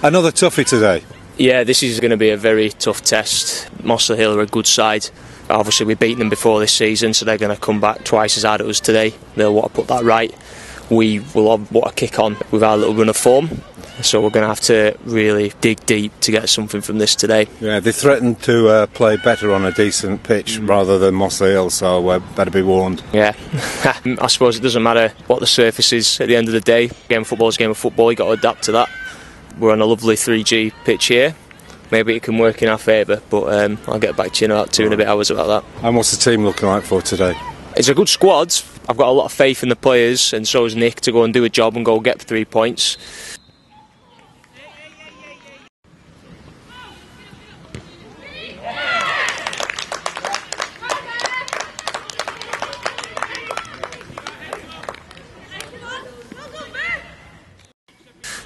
Another toughie today. Yeah, this is going to be a very tough test. Mossley Hill are a good side. Obviously we've beaten them before this season, so they're going to come back twice as hard at us today. They'll want to put that right. We will want to kick on with our little run of form, so we're going to have to really dig deep to get something from this today. Yeah, they threatened to play better on a decent pitch rather than Mossley Hill, so better be warned. Yeah, I suppose it doesn't matter what the surface is at the end of the day. Game of football is game of football, you've got to adapt to that. We're on a lovely 3G pitch here. Maybe it can work in our favour, but I'll get back to you in about 2 and a bit hours about that. And what's the team looking like for today? It's a good squad. I've got a lot of faith in the players, and so has Nick, to go and do a job and go get 3 points.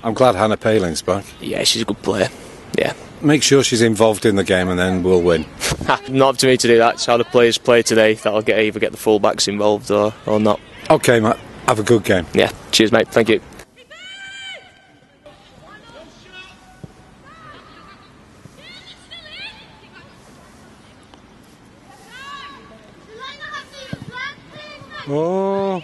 I'm glad Hannah Paling's back. Yeah, she's a good player. Yeah. Make sure she's involved in the game and then we'll win. Not up to me to do that. It's how the players play today. That'll either get the full-backs involved or not. OK, Matt. Have a good game. Yeah. Cheers, mate. Thank you. Oh.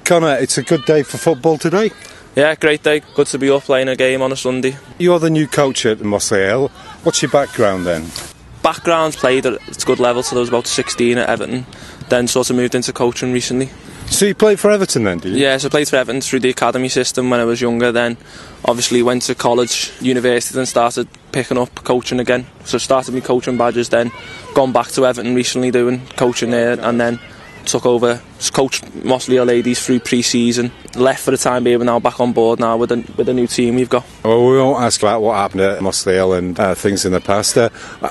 Connor, it's a good day for football today. Yeah, great day. Good to be up playing a game on a Sunday. You're the new coach at Mossley Hill. What's your background then? Background's played at a good level till I was about 16 at Everton. Then sort of moved into coaching recently. So you played for Everton then, did you? Yeah, so I played for Everton through the academy system when I was younger. Then obviously went to college, university, and started picking up coaching again. So started my coaching badges, then gone back to Everton recently doing coaching there, and then took over, coached Mossley Hill ladies through pre-season. Left for the time being, we're now back on board now with a new team we've got. Well, we won't ask about what happened at Mossley Hill and things in the past.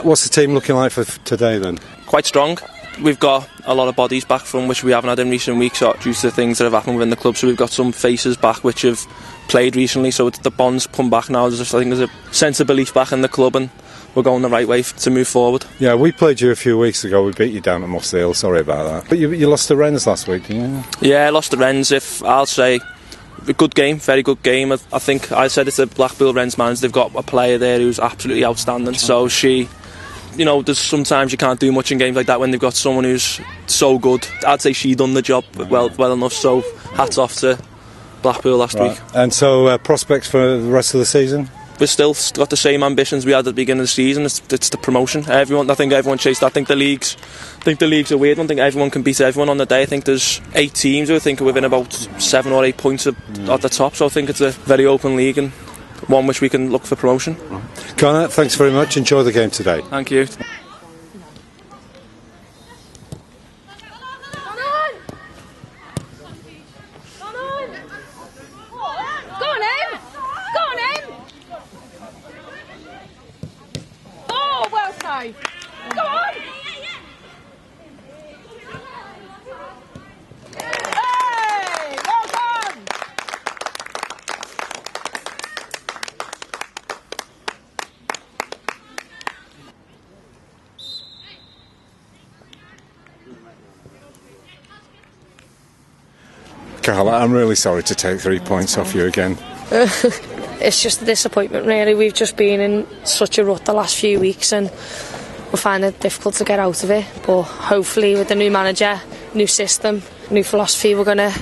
What's the team looking like for today then? Quite strong. We've got a lot of bodies back from which we haven't had in recent weeks due to things that have happened within the club. So we've got some faces back which have played recently, so the bonds come back now. I think there's a sense of belief back in the club and we're going the right way to move forward. Yeah, we played you a few weeks ago. We beat you down at Mossley Hill. Sorry about that. But you lost to Wrens last week, didn't you? Yeah, I lost to Wrens. I'll say a good game, very good game. I think I said it's a Blackpool Wrens manager. They've got a player there who's absolutely outstanding. So there's sometimes you can't do much in games like that when they've got someone who's so good. I'd say she done the job well enough. So hats off to Blackpool last week. And so prospects for the rest of the season? We've still got the same ambitions we had at the beginning of the season. It's the promotion. I think everyone chased that. I think the league's a weird one. I think everyone can beat everyone on the day. I think there's 8 teams who I think are within about 7 or 8 points at the top. So I think it's a very open league and one which we can look for promotion. Connor, thanks very much. Enjoy the game today. Thank you. Go on! Hey! Well done! Carla, I'm really sorry to take 3 points off you again. It's just a disappointment really. We've just been in such a rut the last few weeks and we find it difficult to get out of it, but hopefully with the new manager, new system, new philosophy, we're going to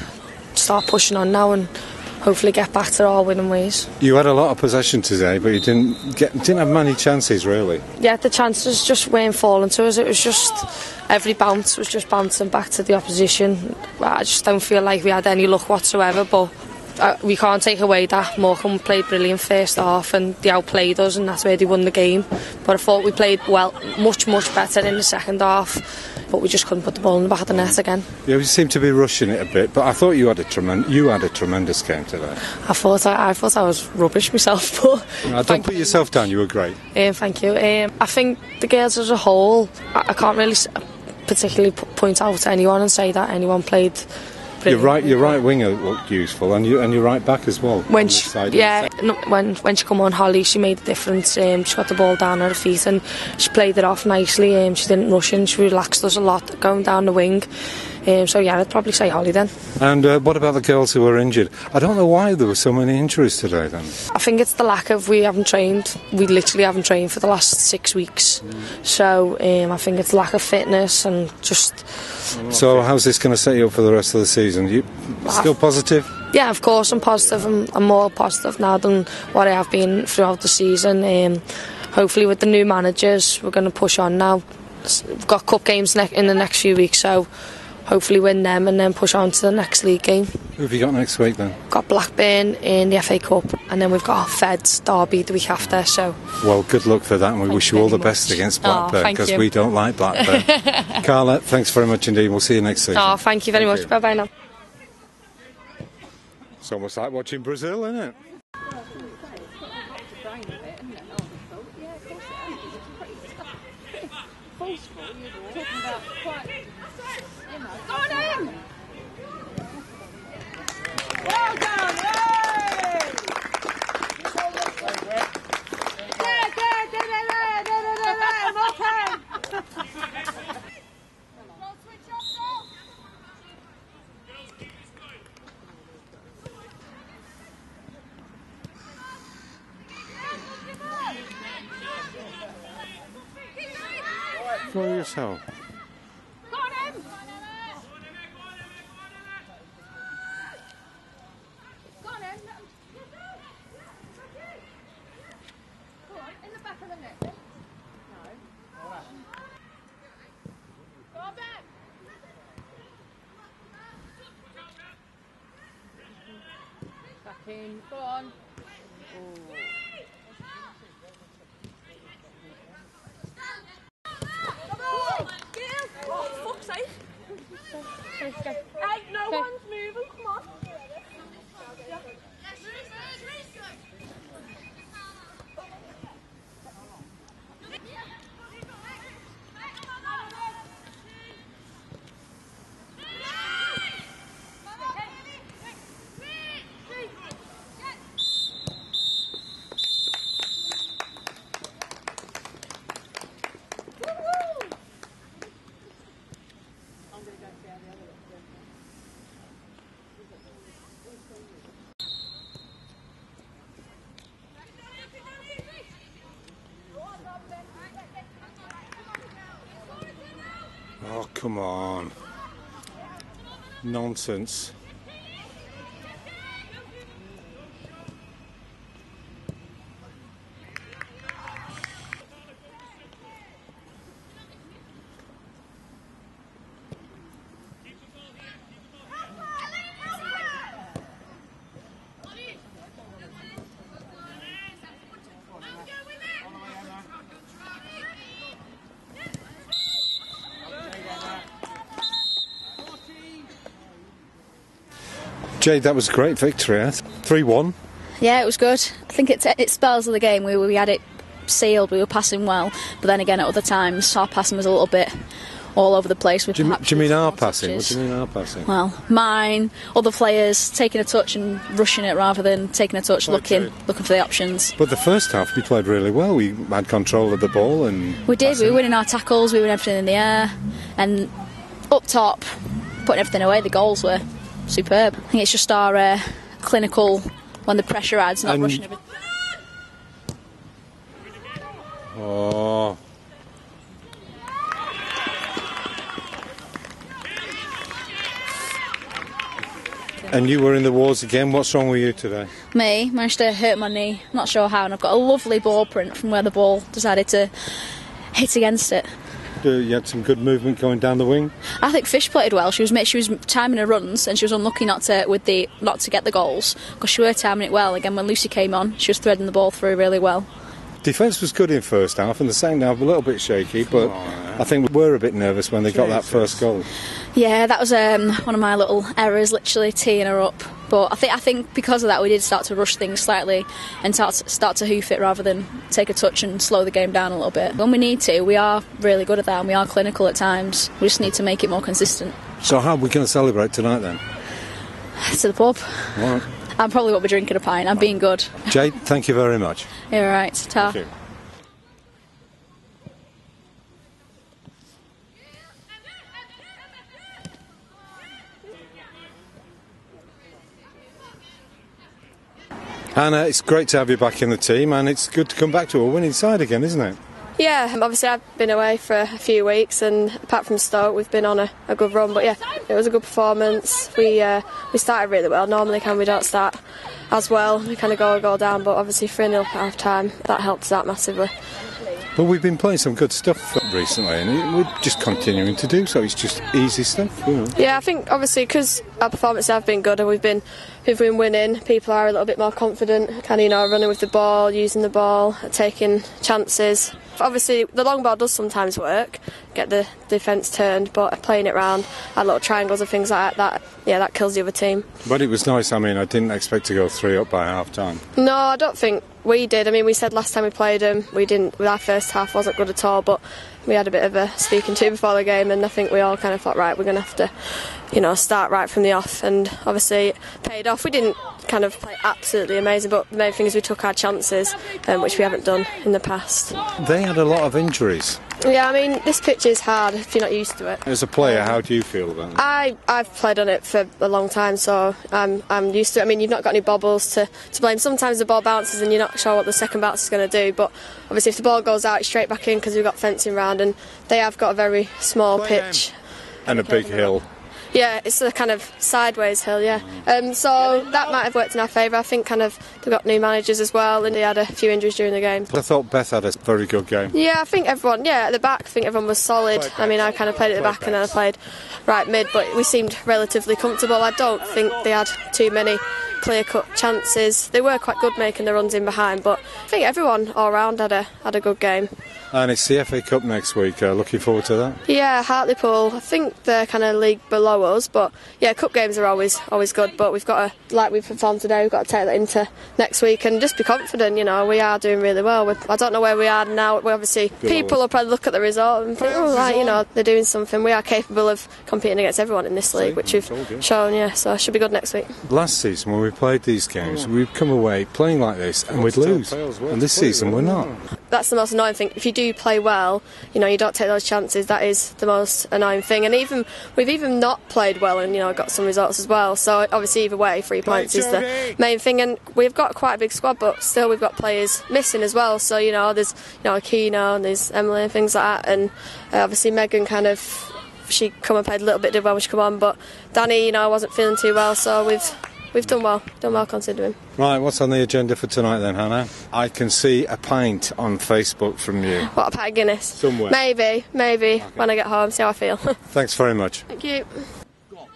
start pushing on now and hopefully get back to our winning ways. You had a lot of possession today, but you didn't have many chances really. Yeah, the chances just weren't falling to us. It was just every bounce was just bouncing back to the opposition. I just don't feel like we had any luck whatsoever, but we can't take away that Morecambe played brilliant first half and they outplayed us, and that's where they won the game. But I thought we played well, much better in the second half, but we just couldn't put the ball in the back of the net again. Yeah, we seem to be rushing it a bit, but I thought you had a tremendous game today. I thought I was rubbish myself, but don't put yourself down. You were great. Thank you. I think the girls as a whole, I can't really particularly point out to anyone and say that anyone played brilliant. Your right winger looked useful, and your right back as well. When she come on, Holly, she made a difference. She got the ball down at her feet and she played it off nicely. She didn't rush in. She relaxed us a lot going down the wing. So yeah, I'd probably say Holly then. And what about the girls who were injured? I don't know why there were so many injuries today then. I think it's the lack of, we haven't trained. We literally haven't trained for the last 6 weeks. So I think it's lack of fitness and just... So how's this going to set you up for the rest of the season? You still positive? Yeah, of course I'm positive. I'm more positive now than what I have been throughout the season. Hopefully with the new managers we're going to push on now. We've got cup games in the next few weeks, so hopefully win them and then push on to the next league game. Who have you got next week then? Got Blackburn in the FA Cup, and then we've got Feds Derby the week after. So well, good luck for that, and we wish you all the best against Blackburn, because we don't like Blackburn. Carla, thanks very much indeed. We'll see you next season. Thank you very much. Bye bye now. It's almost like watching Brazil, isn't it? Well done! For yourself. Go on. Oh, fuck's sake. Hey, no one's moving, come on. Oh, come on. Nonsense. Jade, that was a great victory, 3-1. Yeah, it was good. I think it spells of the game we had it sealed, we were passing well, but then again at other times our passing was a little bit all over the place. Do you mean our passing? What do you mean our passing? Well, mine, other players taking a touch and rushing it rather than taking a touch, looking for the options. But the first half we played really well. We had control of the ball and we did. We were winning our tackles, we were winning everything in the air, and up top, putting everything away. The goals were superb. I think it's just our clinical, when the pressure adds, not rushing everything. Oh. And you were in the wars again. What's wrong with you today? Me, managed to hurt my knee. Not sure how, and I've got a lovely ball print from where the ball decided to hit against it. You had some good movement going down the wing. I think Fish played well. She was timing her runs, and she was unlucky not to get the goals, because she were timing it well. Again, when Lucy came on, she was threading the ball through really well. Defence was good in first half, and the second half a little bit shaky, but I think we were a bit nervous when they got that first goal. Yeah, that was one of my little errors, literally teeing her up. But I think because of that, we did start to rush things slightly and start to hoof it rather than take a touch and slow the game down a little bit. When we need to, we are really good at that, and we are clinical at times. We just need to make it more consistent. So how are we going to celebrate tonight then? To the pub. Right. I probably won't be drinking a pint. I'm being good. Jade, thank you very much. You're all right. Ta. Thank you. Hannah, it's great to have you back in the team, and it's good to come back to a winning side again, isn't it? Yeah, obviously I've been away for a few weeks, and apart from Stoke we've been on a good run, but yeah, it was a good performance. We started really well. Normally we don't start as well, we kind of go a goal down, but obviously 3-0 at half time, that helps that massively. But we've been playing some good stuff recently, and we're just continuing to do so. It's just easy stuff, you know. Yeah, I think obviously because our performances have been good and we've been winning, people are a little bit more confident, kind of, running with the ball, using the ball, taking chances. Obviously the long ball does sometimes work, get the defence turned, but playing it round, our little triangles and things like that, that kills the other team. But it was nice. I mean, I didn't expect to go 3 up by half time. No, I don't think we did. I mean, we said last time we played them, we didn't. Our first half wasn't good at all, but we had a bit of a speaking to before the game, and I think we all kind of thought, right, we're going to have to, start right from the off, and obviously it paid off. We didn't kind of play absolutely amazing, but the main thing is we took our chances, which we haven't done in the past. They had a lot of injuries. Yeah, I mean, this pitch is hard if you're not used to it. As a player, how do you feel about it? I've played on it for a long time, so I'm used to it. I mean, you've not got any bobbles to blame. Sometimes the ball bounces and you're not sure what the second bounce is going to do, but obviously if the ball goes out, it's straight back in because we've got fencing round, and they have got a very small pitch. And a big hill. Yeah, it's a kind of sideways hill, yeah. So that might have worked in our favour. I think they've got new managers as well, and they had a few injuries during the game. I thought Beth had a very good game. Yeah, I think everyone, at the back, I think everyone was solid. I mean, I kind of played at the back and then I played right mid, but we seemed relatively comfortable. I don't think they had too many clear-cut chances. They were quite good making the runs in behind, but I think everyone all round had a good game. And it's the FA Cup next week. Looking forward to that. Yeah, Hartlepool. I think they're kind of league below us, but yeah, cup games are always good. But we've got to, like we've performed today, we've got to take that into next week and just be confident. We are doing really well. I don't know where we are now. We obviously people will probably look at the result and think, they're doing something. We are capable of competing against everyone in this league, which we've shown. Yeah, so it should be good next week. Last season when we played these games, we'd come away playing like this and we'd lose. And this season we're not. That's the most annoying thing. If you do play well, you don't take those chances. That is the most annoying thing. And we've even not played well and got some results as well. So obviously either way, 3 points is the main thing. And we've got quite a big squad, but still we've got players missing as well. So there's Aquino and there's Emily and things like that. And obviously Megan she come and played a little bit, did well when she come on. But Danny, wasn't feeling too well. So we've done well considering. Right, what's on the agenda for tonight then, Hannah? I can see a pint on Facebook from you. What, a pint of Guinness? Somewhere. Maybe, okay. When I get home, see how I feel. Thanks very much. Thank you. Go.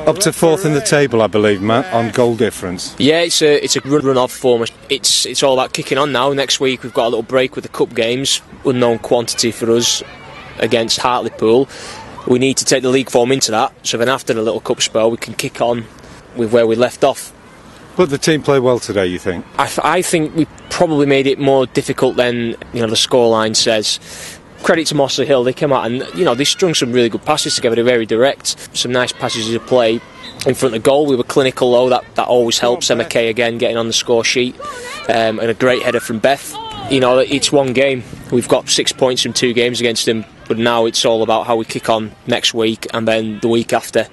Up to 4th in the table, I believe, Matt, on goal difference. Yeah, it's a run-off form. It's all about kicking on now. Next week we've got a little break with the cup games, unknown quantity for us against Hartlepool. We need to take the league form into that, so then after the little cup spell we can kick on with where we left off. But the team played well today, you think? I think we probably made it more difficult than the scoreline says. Credit to Mossley Hill, they came out and they strung some really good passes together. They're very direct, some nice passages of play in front of goal. We were clinical though, that always helps. Emma Kay again getting on the score sheet, and a great header from Beth. It's one game. We've got 6 points from 2 games against them, but now it's all about how we kick on next week and then the week after.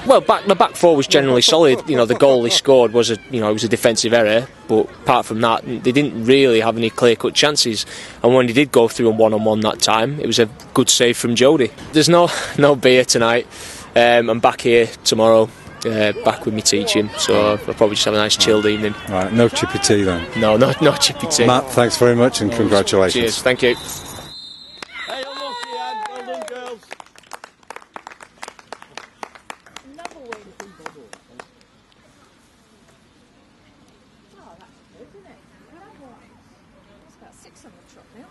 Well, the back four was generally solid. You know, the goal they scored was it was a defensive error, but apart from that, they didn't really have any clear-cut chances. And when they did go through a one-on-one that time, it was a good save from Jade. There's no beer tonight. I'm back here tomorrow, back with me teaching, so I'll probably just have a nice chilled evening. Right, no chippy tea then? No chippy tea. Matt, thanks very much and congratulations. Cheers, thank you. Hey, unlucky, Anne. Well done, girls. Oh, that's good, isn't it? It's about 6 on the truck now.